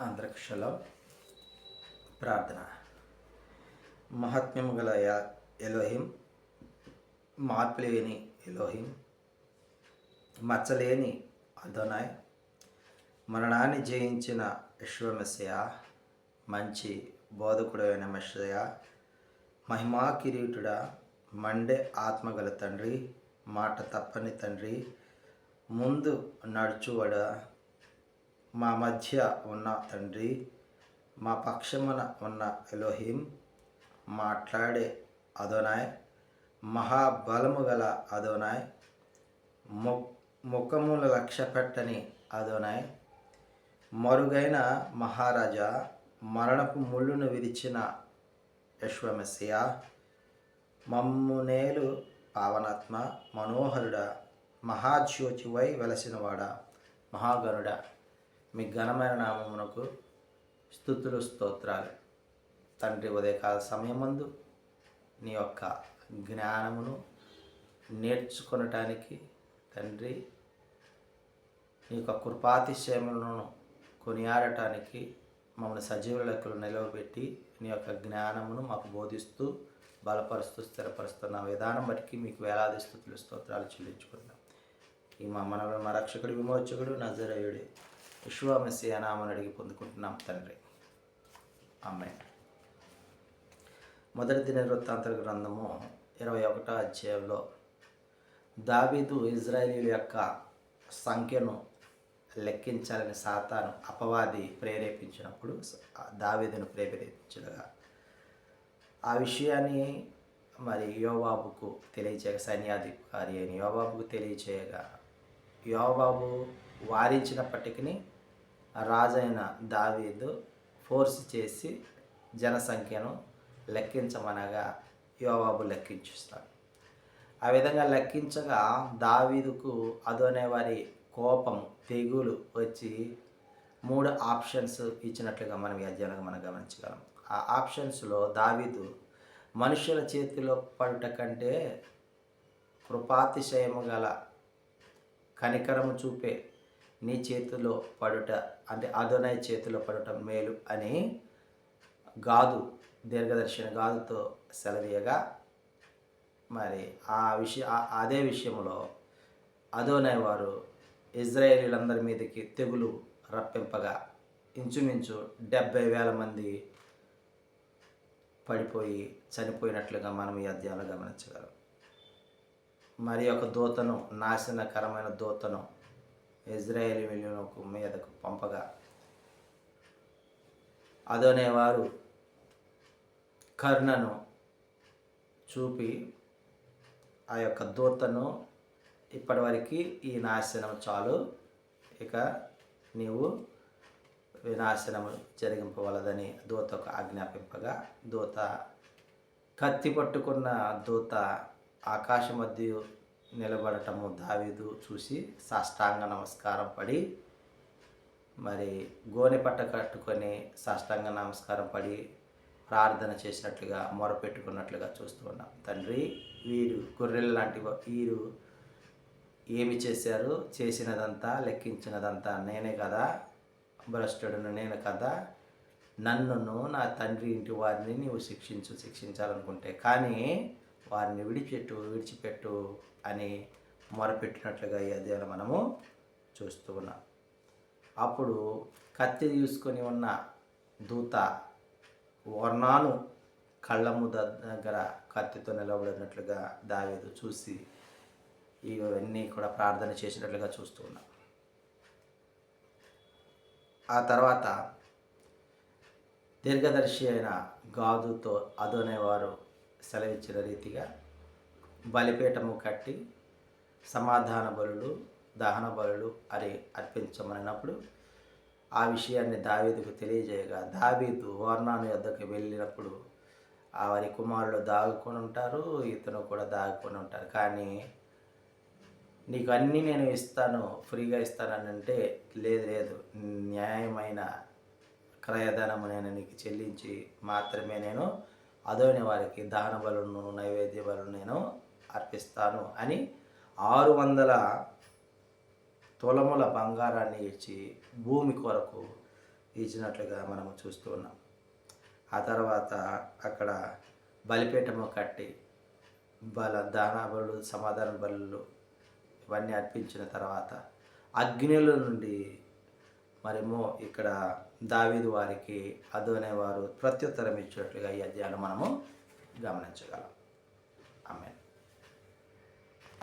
అందరికి షలాం. ప్రార్థన. మహాత్మ్యము గల ఎలోహిం, మార్పులేని ఎలోహిం, మచ్చలేని అదోనాయ్, మరణాన్ని జయించిన యెషోవా, మంచి బోధకుడైన మెస్సయా, మహిమా కిరీటుడా, మండే ఆత్మగల తండ్రి, మాట తప్పని తండ్రి, ముందు నడుచువడా, మా మధ్య ఉన్న తండ్రి, మా పక్షమున ఉన్న ఎలోహిం, మాట్లాడే అదోనాయ్, మహాబలము గల అదోనాయ్, ముఖముల లక్ష్య పెట్టని అదోనాయ్, మరుగైన మహారాజా, మరణపు ముళ్ళును విరిచిన యెషోవా, మమ్మునేలు పావనాత్మ, మనోహరుడ, మహాజ్యోతివై వెలసినవాడా, మహాగణుడ, మీ ఘనమైన నామమునకు స్తుతులు స్తోత్రాలు. తండ్రి, ఉదయకాల సమయమందు నీ యొక్క జ్ఞానమును నేర్చుకొనటానికి తండ్రి, నీ యొక్క కృపాతిశయములను కొనియాడటానికి మమ్మల్ని సజీవ లెక్కలు నిలవబెట్టి నీ యొక్క జ్ఞానమును మాకు బోధిస్తూ బలపరుస్తూ స్థిరపరుస్తున్న విధానం బట్టి మీకు వేలాది స్తుతులు స్తోత్రాలు చెల్లించుకుంటున్నాం. ఈ మా రక్షకుడు, విమోచకుడు, నజరేయుడు యెషోవా మెస్సీయ నామమున అడిగి పొందుకుంటున్నాం తండ్రి. ఆమేన్. మొదటి దినవృత్తాంతర గ్రంథము 21వ అధ్యాయంలో దావీదు ఇశ్రాయేలీయుల యొక్క సంఖ్యను లెక్కించాలని సాతాను అపవాది ప్రేరేపించినప్పుడు, దావీదును ప్రేరేపించగా ఆ విషయాన్ని మరి యోవాబుకు తెలియచేయగా, సైన్యాధికారి అయిన యోవాబుకు తెలియచేయగా, యోవాబు వారించినప్పటికీ రాజైన దావీదు ఫోర్స్ చేసి జనసంఖ్యను లెక్కించమనగా యోవాబు లెక్కించుస్తాడు. ఆ విధంగా లెక్కించగా దావీదుకు అదోనే వారి కోపం, తెగులు వచ్చి 3 ఆప్షన్స్ ఇచ్చినట్లుగా మనం ఈ అధ్యాయంలో మనం గమనించగలం. ఆ ఆప్షన్స్లో దావీదు మనుషుల చేతిలో పడుట కంటే కృపాతిశయము గల కనికరము చూపే నీ చేతిలో పడుట, అంటే అదోనై చేతిలో పడటం మేలు అని గాదు, దీర్ఘదర్శిని గాదుతో సెలవీయగా, మరి అదే విషయంలో అదోనై వారు ఇశ్రాయేలీయులందరి మీదకి తెగులు రప్పింపగా ఇంచుమించు 70,000 మంది పడిపోయి చనిపోయినట్లుగా మనం ఈ అధ్యాయంలో గమనించగలం. మరి ఒక దూతను, నాశనకరమైన దూతను ఇశ్రాయేలీయుల మీదకు పంపగా అదోనే వారు కరుణను చూపి ఆ యొక్క దూతను, ఇప్పటివరకు ఈ నాశనం చాలు, ఇక నీవు వినాశనము జరిగింపవలదని దూతకు ఆజ్ఞాపింపగా, దూత కత్తి పట్టుకున్న దూత ఆకాశ మధ్య నిలబడటము దావీదు చూసి సాష్టాంగ నమస్కారం పడి, మరి గోనె పట్ట కట్టుకొని సాష్టాంగ నమస్కారం పడి ప్రార్థన చేసినట్లుగా, మొరపెట్టుకున్నట్లుగా చూస్తూ ఉన్నాం. తండ్రి, వీరు గొర్రెల లాంటి వీరు ఏమి చేశారు? చేసినదంతా, లెక్కించినదంతా నేనే కదా, భ్రష్టుడును నేను కదా, నన్నును నా తండ్రి ఇంటి వారిని నీవు శిక్షించాలనుకుంటే కానీ వారిని విడిచిపెట్టు అని మొరపెట్టినట్లుగా ఈ అధ్యాయంలో మనము చూస్తూ ఉన్నాం. అప్పుడు కత్తి తీసుకొని ఉన్న దూత వర్ణాను కళ్ళము దగ్గర కత్తితో నిలబడినట్లుగా దావీదు చూసి ఇవన్నీ కూడా ప్రార్థన చేసినట్లుగా చూస్తూ ఉన్నాం. ఆ తర్వాత దీర్ఘదర్శి అయిన గాదుతో అదోనే వారు సెలవిచ్చిన రీతిగా బలిపీఠము కట్టి సమాధాన బలులు, దహన బలులు అర్పించమన్నప్పుడు ఆ విషయాన్ని దావీదుకు తెలియజేయగా, దావీదు ఓర్నాను యొద్దకు వెళ్ళినప్పుడు వారి కుమారులు దాగుకొని ఉంటారు, ఇతను కూడా దాగుకొని ఉంటారు. కానీ నీకు అన్నీ నేను ఇస్తాను, ఫ్రీగా ఇస్తానని అంటే, లేదు, న్యాయమైన క్రయధనము నేను నీకు చెల్లించి మాత్రమే నేను అదోని వారికి దహన బలులను, నైవేద్య బలులను నేను అర్పిస్తాను అని 600 తులముల బంగారాన్ని ఇచ్చి భూమి కొరకు ఇచ్చినట్లుగా మనము చూస్తూ ఉన్నాం. ఆ తర్వాత అక్కడ బలిపీఠము కట్టి దహన బలులు, సమాధాన బలులు ఇవన్నీ అర్పించిన తర్వాత అగ్నిల నుండి మరేమో ఇక్కడ దావీదు వారికి అదోనే వారు ప్రత్యుత్తరం ఇచ్చినట్లుగా ఈ అధ్యాయంలో మనము గమనించగలం. ఆమేన్.